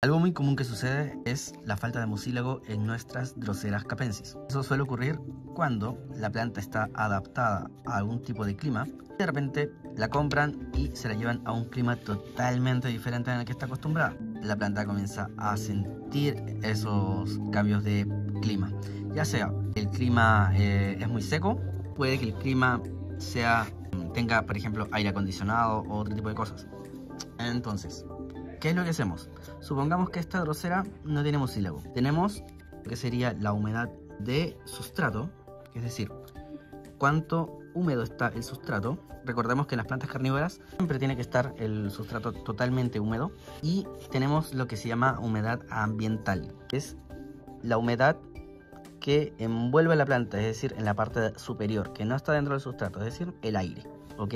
Algo muy común que sucede es la falta de mucílago en nuestras Drosera capensis. Eso suele ocurrir cuando la planta está adaptada a algún tipo de clima. De repente la compran y se la llevan a un clima totalmente diferente al que está acostumbrada. La planta comienza a sentir esos cambios de clima. Ya sea el clima es muy seco, puede que el clima tenga, por ejemplo, aire acondicionado o otro tipo de cosas. Entonces, ¿qué es lo que hacemos? Supongamos que esta Drosera no tiene mucílago. Tenemos lo que sería la humedad de sustrato, es decir, cuánto húmedo está el sustrato. Recordemos que en las plantas carnívoras siempre tiene que estar el sustrato totalmente húmedo. Y tenemos lo que se llama humedad ambiental. Es la humedad que envuelve la planta, es decir, en la parte superior, que no está dentro del sustrato, es decir, el aire, ¿ok?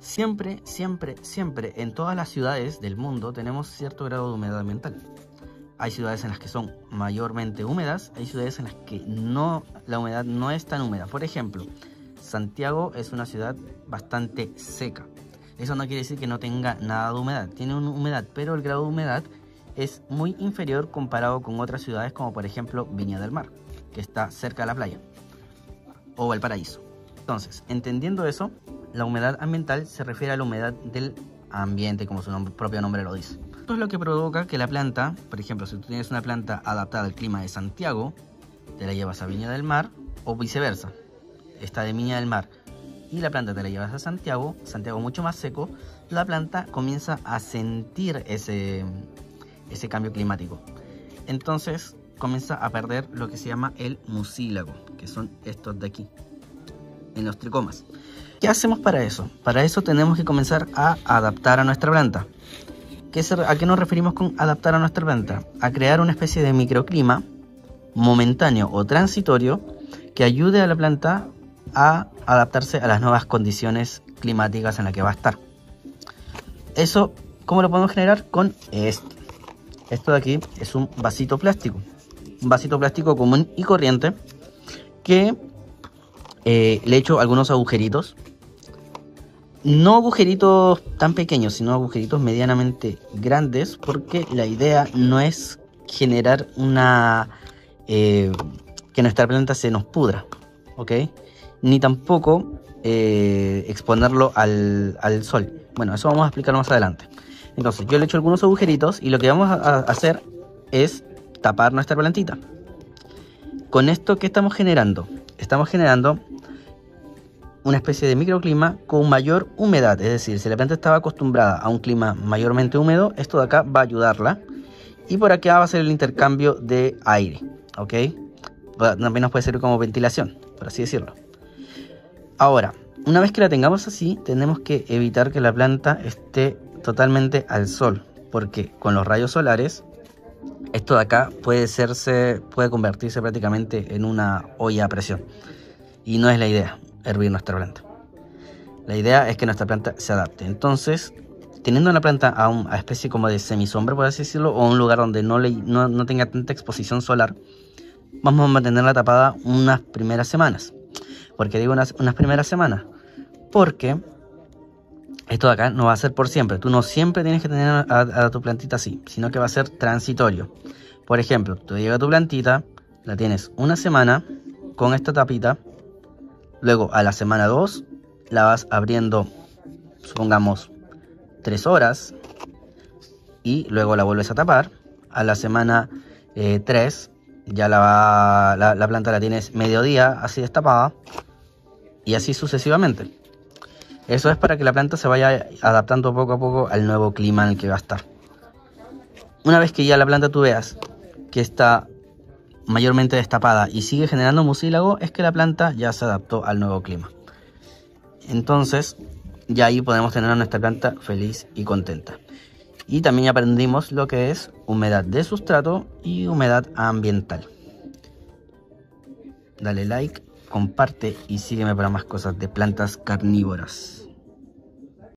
Siempre en todas las ciudades del mundo tenemos cierto grado de humedad ambiental. Hay ciudades en las que son mayormente húmedas, hay ciudades en las que la humedad no es tan húmeda. Por ejemplo, Santiago es una ciudad bastante seca. Eso no quiere decir que no tenga nada de humedad. Tiene una humedad, pero el grado de humedad es muy inferior comparado con otras ciudades como por ejemplo Viña del Mar, que está cerca de la playa, o Valparaíso. Entonces, entendiendo eso, la humedad ambiental se refiere a la humedad del ambiente, como su propio nombre lo dice. Esto es lo que provoca que la planta, por ejemplo, si tú tienes una planta adaptada al clima de Santiago, te la llevas a Viña del Mar, o viceversa, está de Viña del Mar y la planta te la llevas a Santiago mucho más seco, la planta comienza a sentir ese cambio climático. Entonces comienza a perder lo que se llama el mucílago, que son estos de aquí, en los tricomas. ¿Qué hacemos para eso? Para eso tenemos que comenzar a adaptar a nuestra planta. ¿A qué nos referimos con adaptar a nuestra planta? A crear una especie de microclima momentáneo o transitorio que ayude a la planta a adaptarse a las nuevas condiciones climáticas en las que va a estar. Eso, ¿cómo lo podemos generar? Con esto. Esto de aquí es un vasito plástico. Un vasito plástico común y corriente que le he hecho algunos agujeritos. No agujeritos tan pequeños, sino agujeritos medianamente grandes, porque la idea no es generar que nuestra planta se nos pudra, ¿ok? Ni tampoco exponerlo al sol. Bueno, eso vamos a explicar más adelante. Entonces, yo le he hecho algunos agujeritos y lo que vamos a hacer es tapar nuestra plantita. Con esto, ¿qué estamos generando? Estamos generando una especie de microclima con mayor humedad, es decir, si la planta estaba acostumbrada a un clima mayormente húmedo, esto de acá va a ayudarla y por acá va a ser el intercambio de aire, ¿ok? También nos puede servir como ventilación, por así decirlo. Ahora, una vez que la tengamos así, tenemos que evitar que la planta esté totalmente al sol, porque con los rayos solares, esto de acá puede convertirse prácticamente en una olla a presión y no es la idea. Hervir nuestra planta. La idea es que nuestra planta se adapte. Entonces, teniendo una planta a especie como de semisombra, por así decirlo, o un lugar donde no tenga tanta exposición solar, vamos a mantenerla tapada unas primeras semanas. ¿Por qué digo unas primeras semanas? Porque esto de acá no va a ser por siempre. Tú no siempre tienes que tener a tu plantita así, sino que va a ser transitorio. Por ejemplo, tú llegas a tu plantita, la tienes una semana con esta tapita. Luego a la semana 2 la vas abriendo, supongamos, 3 horas y luego la vuelves a tapar. A la semana 3 ya la planta la tienes mediodía así destapada y así sucesivamente. Eso es para que la planta se vaya adaptando poco a poco al nuevo clima en el que va a estar. Una vez que ya la planta tú veas que está mayormente destapada y sigue generando mucílago, es que la planta ya se adaptó al nuevo clima. Entonces, ya ahí podemos tener a nuestra planta feliz y contenta. Y también aprendimos lo que es humedad de sustrato y humedad ambiental. Dale like, comparte y sígueme para más cosas de plantas carnívoras.